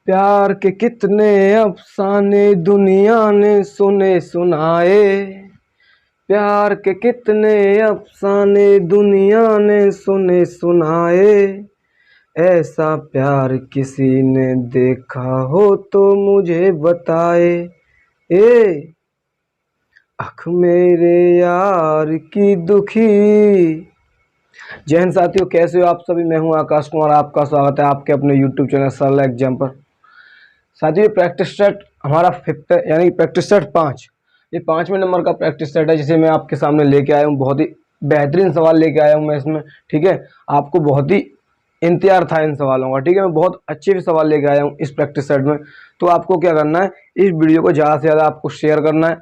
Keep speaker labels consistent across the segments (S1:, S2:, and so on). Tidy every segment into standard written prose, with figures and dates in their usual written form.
S1: प्यार के कितने अफसाने दुनिया ने सुने सुनाए, प्यार के कितने अफसाने दुनिया ने सुने सुनाए, ऐसा प्यार किसी ने देखा हो तो मुझे बताए। ए अख मेरे यार की दुखी। जय हिंद साथियों, कैसे हो आप सभी। मैं हूं आकाश कुमार, आपका स्वागत है आपके अपने यूट्यूब चैनल सरल एग्जाम पर। साथियों, प्रैक्टिस सेट हमारा फिफ्थ है, यानी प्रैक्टिस सेट 5। ये 5वें नंबर का प्रैक्टिस सेट है जिसे मैं आपके सामने लेके आया हूँ। बहुत ही बेहतरीन सवाल लेके आया हूँ मैं इसमें, ठीक है। आपको बहुत ही इंतजार था इन सवालों का, ठीक है। मैं बहुत अच्छे भी सवाल लेके आया हूँ इस प्रैक्टिस सेट में। तो आपको क्या करना है, इस वीडियो को ज़्यादा से ज़्यादा आपको शेयर करना है,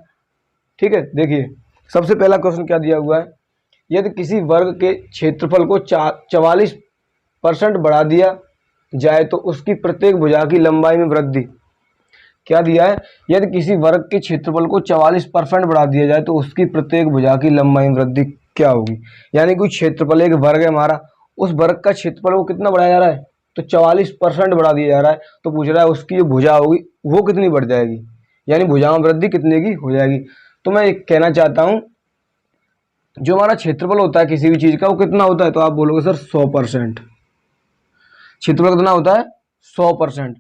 S1: ठीक है। देखिए, सबसे पहला क्वेश्चन क्या दिया हुआ है। यदि किसी वर्ग के क्षेत्रफल को 44% बढ़ा दिया जाए तो उसकी प्रत्येक भुजा की लंबाई में वृद्धि। क्या दिया है, यदि किसी वर्ग के क्षेत्रफल को 44% बढ़ा दिया जाए तो उसकी प्रत्येक भुजा की लंबाई में वृद्धि क्या होगी। यानी कोई क्षेत्रफल, एक वर्ग है हमारा, उस वर्ग का क्षेत्रफल को कितना बढ़ाया जा रहा है, तो 44% बढ़ा दिया जा रहा है। तो पूछ रहा है उसकी जो भुजा होगी वो कितनी बढ़ जाएगी, यानी भुजा में वृद्धि कितने की हो जाएगी। तो मैं एक कहना चाहता हूं, जो हमारा क्षेत्रफल होता है किसी भी चीज का वो कितना होता है, तो आप बोलोगे सर 100%। क्षेत्रफल कितना होता है, 100%।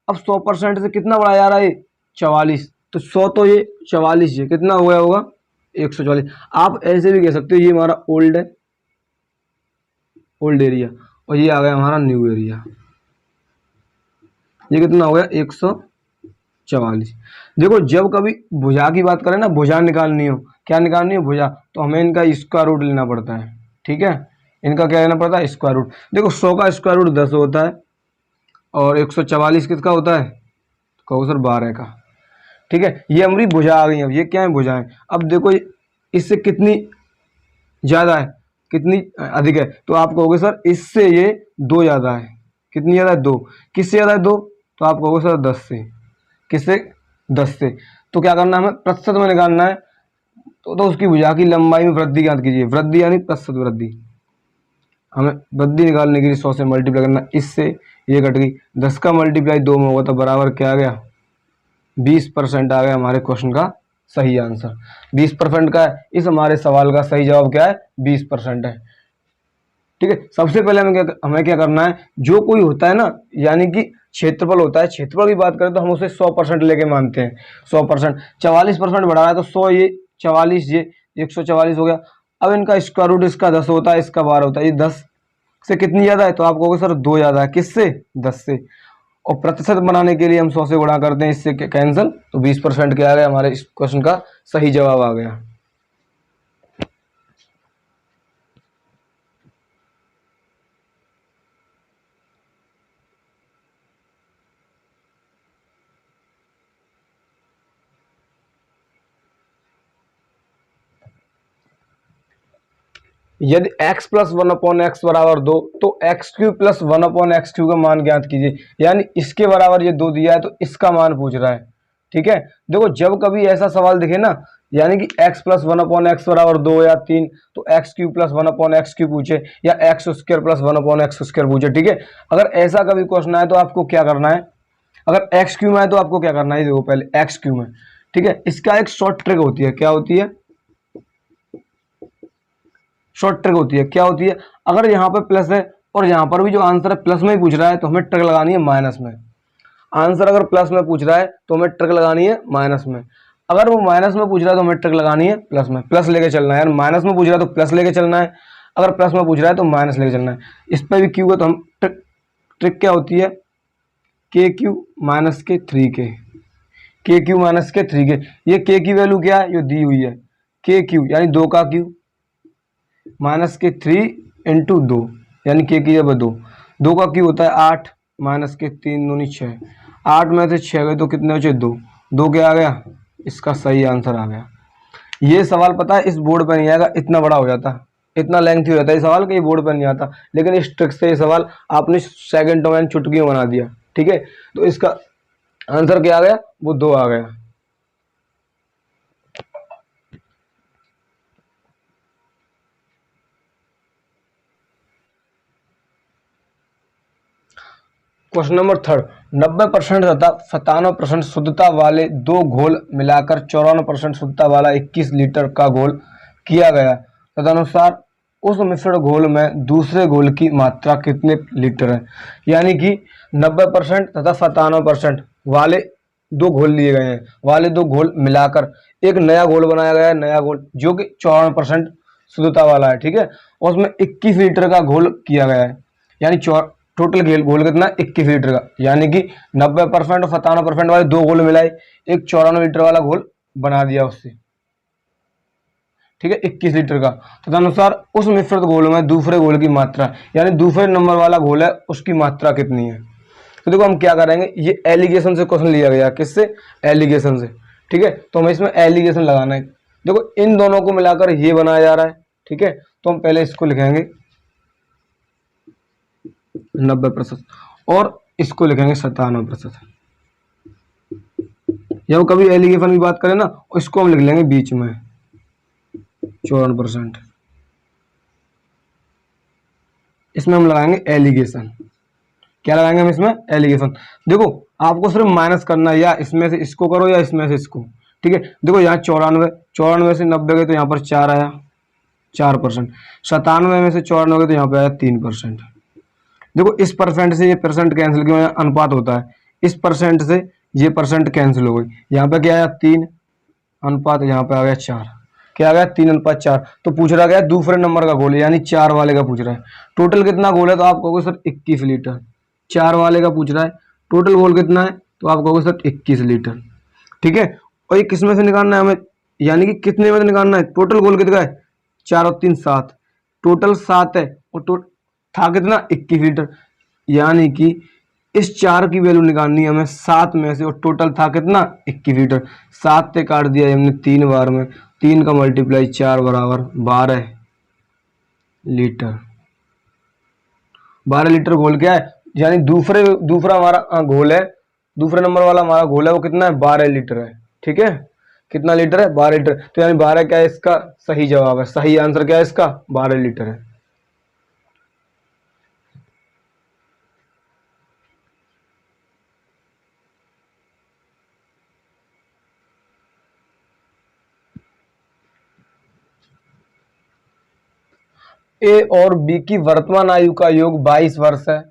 S1: अब 100% से कितना बढ़ाया जा रहा है, 44। तो 100 तो ये 44, ये कितना हो गया होगा, 144। आप ऐसे भी कह सकते हो ये हमारा ओल्ड है, ओल्ड एरिया, और ये आ गया हमारा न्यू एरिया। ये कितना हो गया, 144। देखो, जब कभी भुजा की बात करें ना, भुजा निकालनी हो, क्या निकालनी हो, भुजा, तो हमें इनका स्क्वायर रूट लेना पड़ता है, ठीक है। इनका क्या लेना पड़ता है, स्क्वायर रूट। देखो 100 का स्क्वायर रूट 10 होता है, और 144 किसका होता है, कहो सर 12 का, ठीक है। ये हमारी भुजा आ गई। अब ये क्या है, भुजाएं। अब देखो इससे कितनी ज्यादा है, कितनी अधिक है, तो आप कहोगे सर इससे ये 2 ज्यादा है। कितनी ज्यादा है, 2। किससे ज्यादा है, 2, तो आप कहोगे सर 10 से। किससे, 10 से। तो क्या करना है, हमें प्रतिशत में निकालना है। तो उसकी भुजा की लंबाई में वृद्धि ज्ञात कीजिए। वृद्धि यानी प्रतिशत वृद्धि। हमें वृद्धि निकालने के लिए 100 से मल्टीप्लाई करना, इससे ये कट गई। 10 का मल्टीप्लाई 2 में होगा तो बराबर क्या आ गया, 20% आ गया हमारे क्वेश्चन का सही आंसर। 20% का है, इस हमारे सवाल का सही जवाब क्या है, 20% है, ठीक है। सबसे पहले हमें क्या करना है, जो कोई होता है ना, यानी कि क्षेत्रफल होता है, क्षेत्रफल की बात करें तो हम उसे 100% लेके मानते हैं। 100%, 44% बढ़ा रहा है तो 100 ये 44 ये 144 हो गया। अब इनका स्क्वायर रूट, इसका 10 होता है, इसका 12 होता है। ये 10 से कितनी ज्यादा है, तो आप कहोगे सर 2 ज्यादा है। किससे, 10 से। और प्रतिशत बनाने के लिए हम 100 से गुणा करते हैं, इससे कैंसिल, तो 20% क्या आ गया, हमारे इस क्वेश्चन का सही जवाब आ गया। यदि x प्लस 1/x बराबर 2, तो x Q plus 1/x Q का मान ज्ञात कीजिए। यानी इसके बराबर ये 2 दिया है तो इसका मान पूछ रहा है, ठीक है। देखो, जब कभी ऐसा सवाल दिखे ना, यानी कि x प्लस 1/x बराबर 2 या 3, तो x Q plus 1/x Q पूछे, या x square plus 1/x square पूछे, ठीक है। अगर ऐसा कभी क्वेश्चन आए तो आपको क्या करना है, अगर एक्स क्यू में है तो आपको क्या करना है, देखो पहले एक्स क्यू में, ठीक है। इसका एक शॉर्ट ट्रिक होती है, क्या होती है, शॉर्ट ट्रिक होती है, क्या होती है। अगर यहाँ पे प्लस है और यहाँ पर भी जो आंसर है प्लस में ही पूछ रहा है तो हमें ट्रिक लगानी है माइनस में। आंसर अगर प्लस में पूछ रहा है तो हमें ट्रिक लगानी है माइनस में। अगर वो माइनस में पूछ रहा है तो हमें ट्रिक लगानी है प्लस में। प्लस लेके चलना है, यार माइनस में पूछ रहा है तो प्लस लेके चलना है, अगर प्लस में पूछ रहा है तो माइनस लेके चलना है। इस पर भी क्यू है तो हम ट्रिक क्या होती है, के क्यू माइनस के 3 के क्यू माइनस के 3 के। ये के की वैल्यू क्या है, ये दी हुई है, के क्यू यानी 2 का क्यू माइनस के 3 × 2, यानी के की जगह 2। 2 का क्यू होता है 8, माइनस के 3 दूनी 6। 8 में से 6 गए तो कितने बचे, 2। 2 क्या आ गया, इसका सही आंसर आ गया। ये सवाल पता है इस बोर्ड पर नहीं आएगा, इतना बड़ा हो जाता, इतना लेंथी हो जाता है ये सवाल, कि बोर्ड पर नहीं आता। लेकिन इस ट्रिक से ये सवाल आपने सेकंडों में चुटकियों बना दिया, ठीक है। तो इसका आंसर क्या आ गया, वो 2 आ गया। क्वेश्चन नंबर थर्ड, 90% तथा 97% शुद्धता वाले दो घोल मिलाकर 94% शुद्धता वाला 21 लीटर का घोल किया गया। तदनुसार उस मिश्रण घोल में दूसरे घोल की मात्रा कितने लीटर है। यानी कि 90% तथा 97% वाले दो घोल लिए गए हैं, वाले दो घोल मिलाकर एक नया घोल बनाया गया है, नया घोल जो कि 94% शुद्धता वाला है, ठीक है। और उसमें 21 लीटर का घोल किया गया है, यानी टोटल घोल कितना 21 लीटर का, यानी कि 90% और 97% वाले दो घोल मिलाए एक 94 लीटर वाला घोल बना दिया उससे, ठीक है, 21 लीटर का। तदनुसार उस मिश्रित घोल में दूसरे घोल की मात्रा, यानी दूसरे नंबर वाला घोल है उसकी मात्रा कितनी है। तो देखो हम क्या करेंगे, ये एलिगेशन से क्वेश्चन लिया गया, किससे, एलिगेशन से, ठीक है। तो हमें इसमें एलिगेशन लगाना है। देखो इन दोनों को मिलाकर ये बनाया जा रहा है, ठीक है। तो हम पहले इसको लिखेंगे 90% और इसको लिखेंगे 97%। जब कभी एलिगेशन की बात करें ना, इसको हम लिख लेंगे बीच में 54%। इसमें हम लगाएंगे एलिगेशन। क्या लगाएंगे हम इसमें, एलिगेशन। देखो आपको सिर्फ माइनस करना है, या इसमें से इसको करो या इसमें से इसको, ठीक है। देखो यहाँ 94 से 90 गए तो यहाँ पर 4 आया, 4%। 97 में से 94 गए तो यहाँ पे आया 3%। देखो इस परसेंट से ये परसेंट कैंसिल, क्यों अनुपात होता है, इस परसेंट से ये परसेंट कैंसिल हो गई। यहाँ पे क्या आया 3 अनुपात, यहाँ पे आ गया 4, क्या आ गया 3:4। तो पूछ रहा गया दूसरे नंबर का गोल, यानी 4 वाले का पूछ रहा है। टोटल कितना गोल है, तो आप कहोगे सर 21 लीटर। 4 वाले का पूछ रहा है, टोटल गोल कितना है, तो आप कहोगे सर 21 लीटर, ठीक है। और ये किस में से निकालना है हमें, यानी कि कितने में से निकालना है, टोटल गोल कितना है, 4 और 3 7, टोटल 7 है, और था कितना 21 लीटर। यानी कि इस 4 की वैल्यू निकालनी है हमें 7 में से, और टोटल था कितना 21 लीटर। 7 से काट दिया हमने 3 बार में, 3 का मल्टीप्लाई 4 बराबर 12 लीटर। 12 लीटर घोल क्या है, यानी दूसरा हमारा घोल है, दूसरे नंबर वाला हमारा घोल है, वो कितना है 12 लीटर है, ठीक है। कितना लीटर है, 12 लीटर। तो यानी 12 क्या है, इसका सही जवाब है, सही आंसर क्या है इसका, 12 लीटर है। ए और बी की वर्तमान आयु का योग 22 वर्ष है।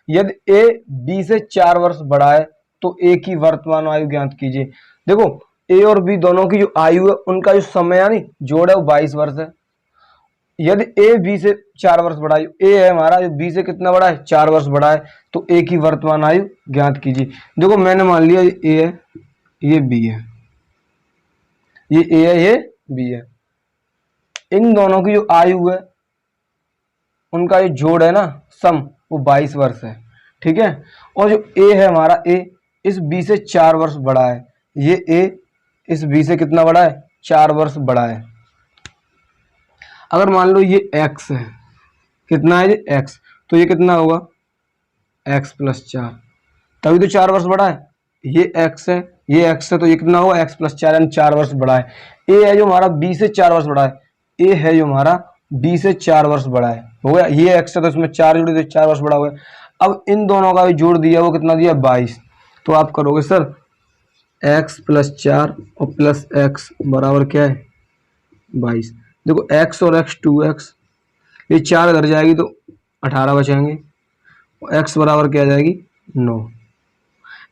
S1: यदि ए बी से 4 वर्ष बड़ा है तो ए की वर्तमान आयु ज्ञात कीजिए। देखो ए और बी दोनों की जो आयु है, उनका जो समय यानी जोड़ है वो 22 वर्ष है। यदि ए बी से 4 वर्ष बड़ा है, ए है हमारा, जो बी से कितना बड़ा है, 4 वर्ष बड़ा है, तो ए की वर्तमान आयु ज्ञात कीजिए। देखो मैंने मान लिया ये ए है, ये बी है, ये ए है, ये बी है। इन दोनों की जो आयु है, उनका जो जोड़ है ना, सम, वो 22 वर्ष है, ठीक है। और जो ए है हमारा, ए इस बी से 4 वर्ष बड़ा है, ये ए इस बी से कितना बड़ा है, 4 वर्ष बड़ा है। अगर मान लो ये x है, कितना है ये x, तो ये कितना होगा x + 4, तभी तो 4 वर्ष बड़ा है। ये x है, ये x है, तो ये कितना होगा x + 4, यानी 4 वर्ष बड़ा है। ए है जो हमारा b से 4 वर्ष बड़ा है, ए है जो हमारा b से 4 वर्ष बड़ा है, हो गया। ये x है तो इसमें 4 जोड़ तो 4 वर्ष बड़ा हो गया। अब इन दोनों का भी जोड़ दिया, वो कितना दिया 22। तो आप करोगे सर x + 4 और प्लस x बराबर क्या है 22। देखो x और x 2x, ये 4 घर जाएगी तो 18 बचेंगे, और x बराबर क्या आ जाएगी 9।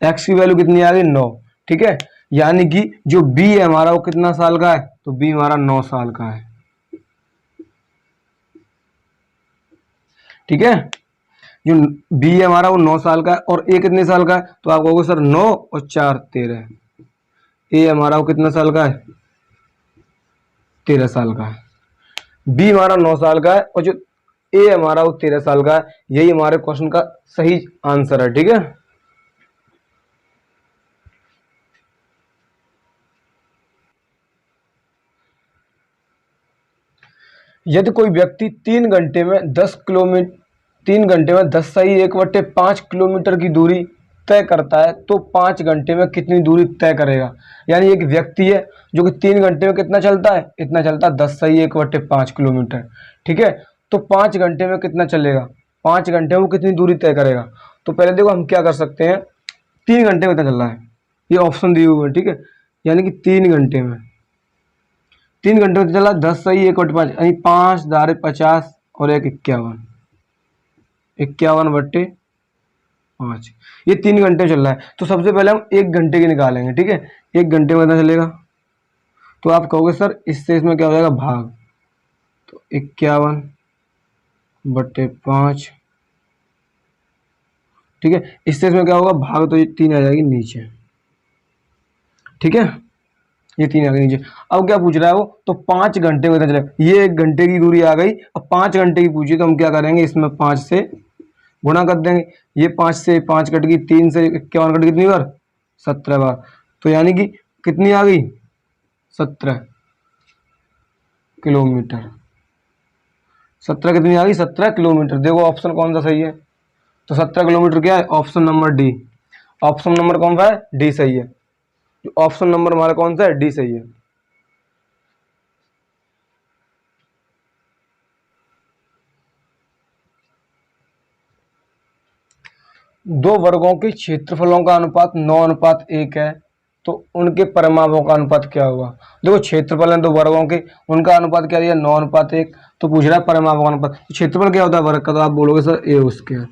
S1: x की वैल्यू कितनी आ गई 9, ठीक है। यानी कि जो b है हमारा वो कितना साल का है, तो b हमारा 9 साल का है, ठीक है। जो b है हमारा वो 9 साल का है, और a कितने साल का है, तो आप कहोगे सर 9 और 4 13। a हमारा वो कितना साल का है, 13 साल का है। b हमारा 9 साल का है, और जो a हमारा वो 13 साल का है। यही हमारे क्वेश्चन का सही आंसर है, ठीक है। यदि कोई व्यक्ति 3 घंटे में 10 किलोमीटर 3 घंटे में 10 सही 1/5 किलोमीटर की दूरी तय करता है, तो 5 घंटे में कितनी दूरी तय करेगा। यानी एक व्यक्ति है जो कि 3 घंटे में कितना चलता है, इतना चलता है 10 सही 1/5 किलोमीटर, ठीक है। तो 5 घंटे में कितना चलेगा, 5 घंटे में वो कितनी दूरी तय करेगा। तो पहले देखो हम क्या कर सकते हैं, 3 घंटे में पता चल रहा है, ये ऑप्शन दिए हुए हैं, ठीक है। यानी कि 3 घंटे में, 3 घंटे में चला 10 सही 1 बटे 5, यानी 5 दारे 50 और 1 51, 51 बट्टे 5, ये 3 घंटे में चल रहा है। तो सबसे पहले हम 1 घंटे की निकालेंगे, ठीक है। 1 घंटे में पता चलेगा, तो आप कहोगे सर इससे इसमें क्या हो जाएगा भाग, तो 51 बट्टे 5, ठीक है। इससे इसमें क्या होगा भाग, तो ये 3 आ जाएगी नीचे, ठीक है, ये 3 आ गई नीचे। अब क्या पूछ रहा है वो, तो 5 घंटे में पता चलेगा, ये 1 घंटे की दूरी आ गई। अब 5 घंटे की पूछी तो हम क्या करेंगे, इसमें 5 से गुणा कर देंगे। ये 5 से 5 कट गई, 3 से 51 कट गई, कितनी बार 17 बार। तो यानी कि कितनी आ गई 17 किलोमीटर, 17 कितनी आ गई 17 किलोमीटर। देखो ऑप्शन कौन सा सही है, तो 17 किलोमीटर क्या है, option number D. Option number कौन सा है, डी सही है। ऑप्शन नंबर हमारा कौन सा है, डी सही है। दो वर्गों के क्षेत्रफलों का अनुपात 9:1 है, तो उनके परिमापों का अनुपात क्या होगा। देखो क्षेत्रफल है दो वर्गों के, उनका अनुपात क्या दिया 9:1, तो पूछ रहा है परिमापों का अनुपात। तो क्षेत्रफल क्या होता है वर्ग का, तो आप बोलोगे सर ए स्क्वायर।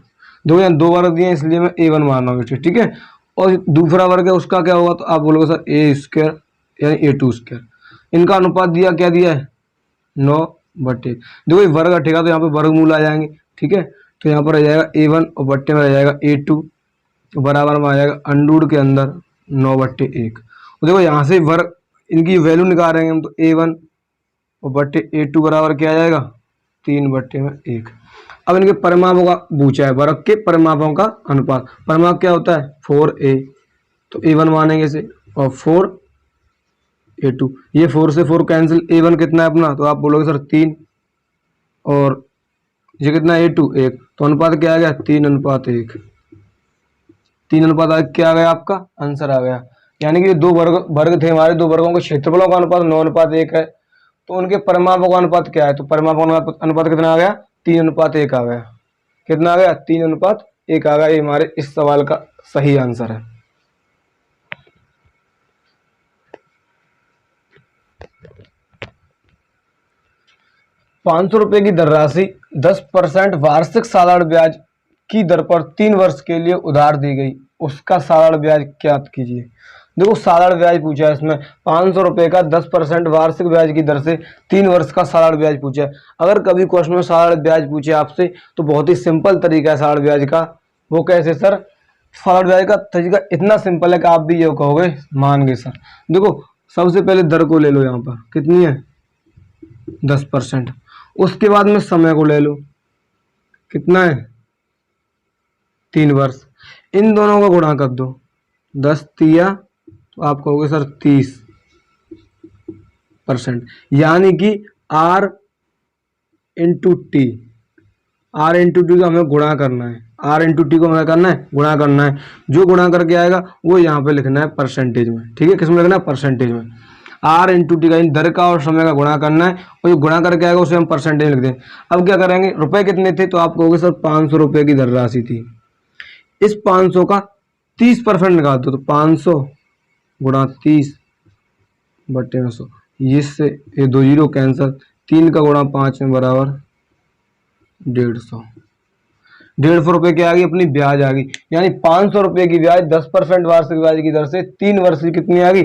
S1: देखो यहाँ 2 वर्ग दिए इसलिए मैं A1 मान रहा हूँ, ठीक है। और दूसरा वर्ग है उसका क्या होगा, तो आप बोलोगे सर ए स्क्वायर यानी A2 स्क्वायर। इनका अनुपात दिया क्या दिया है 9/1। देखो ये वर्ग हटेगा तो यहाँ पे वर्गमूल आ जाएंगे, ठीक है। तो यहाँ पर आ जाएगा A1 और बट्टे में आ जाएगा A2, बराबर में आ जाएगा अंडूड के अंदर 9/1। और देखो यहाँ से वर्ग इनकी वैल्यू निकालेंगे हम, तो A1 और बट्टे A2 बराबर क्या आ जाएगा 3/1। अब इनके परिमापों का पूछा है, वर्ग के परिमापों का अनुपात। परिमाप क्या होता है 4A, तो A1 मानेंगे इसे, और 4A2, ये 4 से 4 कैंसिल, A1 कितना है अपना, तो आप बोलोगे सर 3, और ये कितना A2 1, तो अनुपात क्या आ गया 3:1। 3:1 क्या आ गया, आपका आंसर आ गया। यानी कि दो वर्ग थे हमारे, दो वर्गों के क्षेत्रफलों का अनुपात 9:1 है, तो उनके परिमापों का अनुपात क्या है, तो परिमापों का अनुपात कितना आ गया 3:1 आ गया। कितना आ गया 3:1 आ गया। ये हमारे इस सवाल का सही आंसर है। ₹500 की धनराशि 10% वार्षिक साधारण ब्याज की दर पर 3 वर्ष के लिए उधार दी गई, उसका साधारण ब्याज ज्ञात कीजिए। देखो साधारण ब्याज पूछा है इसमें, ₹500 का 10% वार्षिक ब्याज की दर से 3 वर्ष का साधारण ब्याज पूछा है। अगर कभी क्वेश्चन में साधारण ब्याज पूछे आपसे, तो बहुत ही सिंपल तरीका है साधारण ब्याज का। वो कैसे सर, साधारण ब्याज का तरीका इतना सिंपल है कि आप भी ये कहोगे मान गए सर। देखो सबसे पहले दर को ले लो, यहाँ पर कितनी है 10%। उसके बाद में समय को ले लो, कितना है 3 वर्ष। इन दोनों को गुणा कर दो, 10 तिया, तो आप कहोगे सर 30%। यानी कि R into T, R into T को हमें गुणा करना है, R इंटू टी को हमें करना है गुणा करना है। जो गुणा करके आएगा वो यहाँ पे लिखना है परसेंटेज में, ठीक है। किसमें लिखना है परसेंटेज में। R इंटू टी का इन दर का और समय का गुणा करना है, और जो गुणा करके आएगा उसे हम परसेंटेज लिख दें। अब क्या करेंगे, रुपए कितने थे, तो आप कहोगे सर ₹500 की धनराशि थी। इस 500 का 30% निकाल दो, तो 500 गुणा 30/100, इससे ये 2 जीरो कैंसल, 3 का गुणा 5 में बराबर 150। ₹150 की आ गई अपनी ब्याज आ गई। यानी ₹500 की ब्याज 10% वार्षिक ब्याज की दर से 3 वर्ष की कितनी आ गई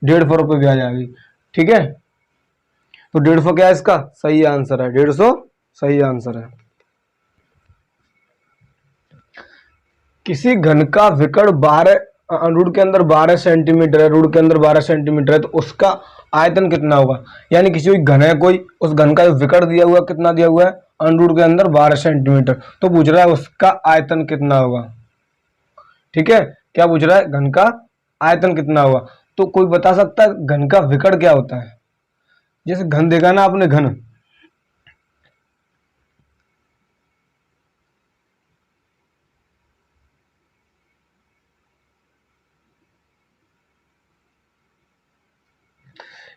S1: ₹150 ब्याज आ गई, ठीक है। तो 150 क्या है इसका सही आंसर है, 150 सही आंसर है। किसी घन का विकर्ण 12 रूट के अंदर 12 सेंटीमीटर है, रूट के अंदर 12 सेंटीमीटर है, तो उसका आयतन कितना होगा। यानी किसी घन है कोई, उस घन का विकर्ण दिया हुआ कितना दिया हुआ है रूट के अंदर 12 सेंटीमीटर, तो पूछ रहा है उसका आयतन कितना होगा, ठीक है। क्या पूछ रहा है घन का आयतन कितना होगा। तो कोई बता सकता है घन का विकर्ण क्या होता है। जैसे घन देखा ना आपने, घन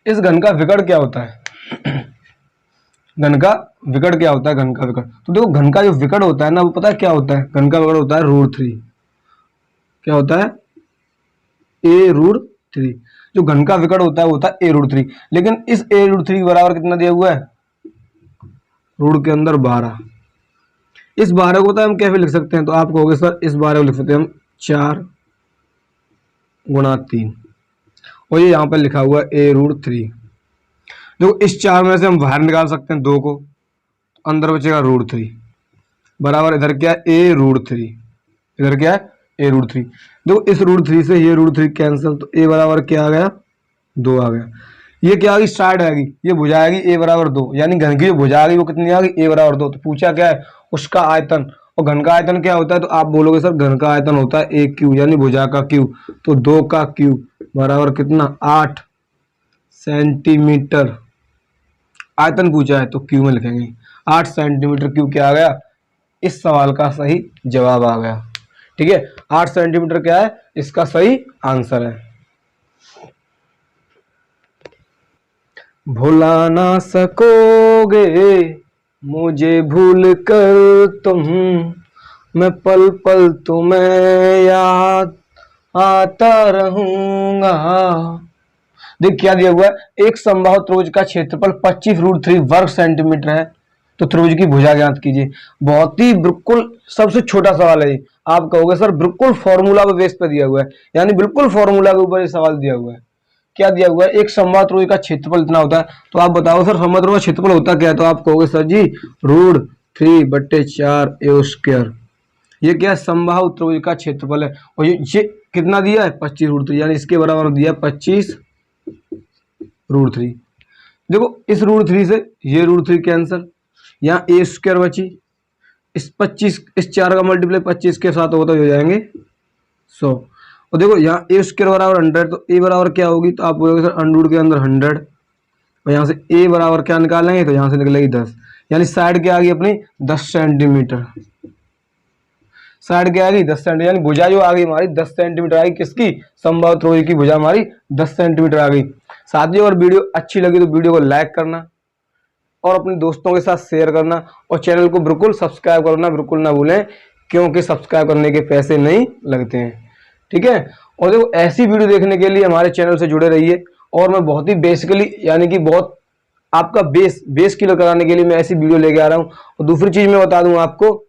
S1: इस घन का विकर्ण क्या होता है। घन का विकर्ण क्या होता है, घन का विकर्ण। तो देखो घन का जो विकर्ण होता है ना, वो पता है क्या होता है, घन का विकर्ण होता है √3। क्या होता है, a√3। जो घन का विकर्ण होता है वो होता है a√3। लेकिन इस a√3 के बराबर कितना दिया हुआ है, रूट के अंदर 12। इस 12 को तो हम कैसे लिख सकते हैं, तो आप कहोगे सर इस 12 को लिख सकते हैं हम 4 × 3, और ये यहाँ पर लिखा हुआ है a√3। देखो इस 4 में से हम बाहर निकाल सकते हैं 2 को, अंदर बचेगा √3 बराबर इधर क्या है a√3, इधर क्या है a√3। देखो इस √3 से ये √3 कैंसिल, तो a बराबर क्या आ गया, 2 आ गया। ये क्या आ गई, साइड आएगी, ये भुजा आएगी a बराबर 2, यानी घन की जो भुजा आ गई वो कितनी आ गई, a बराबर 2। तो पूछा क्या है, उसका आयतन, और घन का आयतन क्या होता है, तो आप बोलोगे सर घन का आयतन होता है a क्यू, यानी भुजा का क्यू। तो 2 का क्यू बराबर कितना, 8 सेंटीमीटर। आयतन पूछा है तो क्यू में लिखेंगे, 8 सेंटीमीटर क्यू क्या आ गया, इस सवाल का सही जवाब आ गया। ठीक है, 8 सेंटीमीटर क्या है, इसका सही आंसर है। भुला ना सकोगे मुझे भूल कर तुम, मैं पल पल तुम्हें याद आता रहूंगा। देख क्या दिया हुआ है, एक समबाहु त्रिभुज का क्षेत्रफल 25√3 वर्ग सेंटीमीटर है, तो त्रिभुज की भुजा ज्ञात कीजिए। बहुत ही बिल्कुल सबसे छोटा सवाल है ये। आप कहोगे सर बिल्कुल फॉर्मूला पे बेस पे दिया हुआ है, यानी बिल्कुल फॉर्मूला के ऊपर ये सवाल दिया हुआ है। क्या दिया हुआ है, एक समबाहु त्रिभुज का क्षेत्रफल इतना होता है, तो आप बताओ सर समबाहु त्रिभुज का क्षेत्रफल होता क्या है, तो आप कहोगे सर जी √3/4a²। ये क्या है, समबाहु त्रिभुज का क्षेत्रफल है, और ये कितना दिया है, 25√3, यानी इसके बराबर दिया 25√3। देखो इस √3 से ये √3 कैंसिल, यहाँ a² बची, इस 25 इस 4 का मल्टीप्लाई 25 के साथ होता हो जाएंगे 100। और देखो यहाँ a² बराबर 100, तो a बराबर क्या होगी, तो आप बोलोगे सर √ के अंदर 100, और यहाँ से a बराबर क्या निकालेंगे, तो यहाँ से निकलेगी 10, यानी साइड क्या आ गई अपनी 10 सेंटीमीटर। साइड क्या आ गई 10 सेंटीमीटर, यानी भुजा जो आ गई हमारी 10 सेंटीमीटर आ गई, किसकी, समबाहु त्रिभुज की भुजा हमारी 10 सेंटीमीटर आ गई। साथियों अगर वीडियो अच्छी लगी तो वीडियो को लाइक करना और अपने दोस्तों के साथ शेयर करना, और चैनल को बिल्कुल सब्सक्राइब करना बिल्कुल ना भूलें, क्योंकि सब्सक्राइब करने के पैसे नहीं लगते हैं। ठीक है, और देखो ऐसी वीडियो देखने के लिए हमारे चैनल से जुड़े रहिए, और मैं बहुत ही बेसिकली यानी कि बहुत आपका बेस क्लियर कराने के लिए मैं ऐसी वीडियो लेके आ रहा हूँ। और दूसरी चीज मैं बता दूं आपको,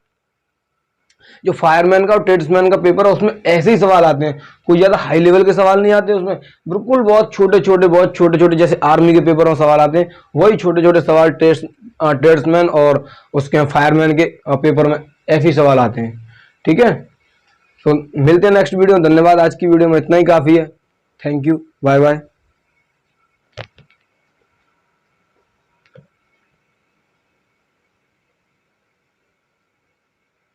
S1: जो फायरमैन का और ट्रेड्समैन का पेपर है उसमें ऐसे ही सवाल आते हैं, कोई ज्यादा हाई लेवल के सवाल नहीं आते उसमें, बिल्कुल बहुत छोटे छोटे जैसे आर्मी के पेपर में सवाल आते हैं, वही छोटे छोटे सवाल ट्रेड्समैन और उसके फायरमैन के पेपर में ऐसे ही सवाल आते हैं। ठीक है, तो मिलते हैं नेक्स्ट वीडियो में। धन्यवाद, आज की वीडियो में इतना ही काफी है। Thank you, bye bye.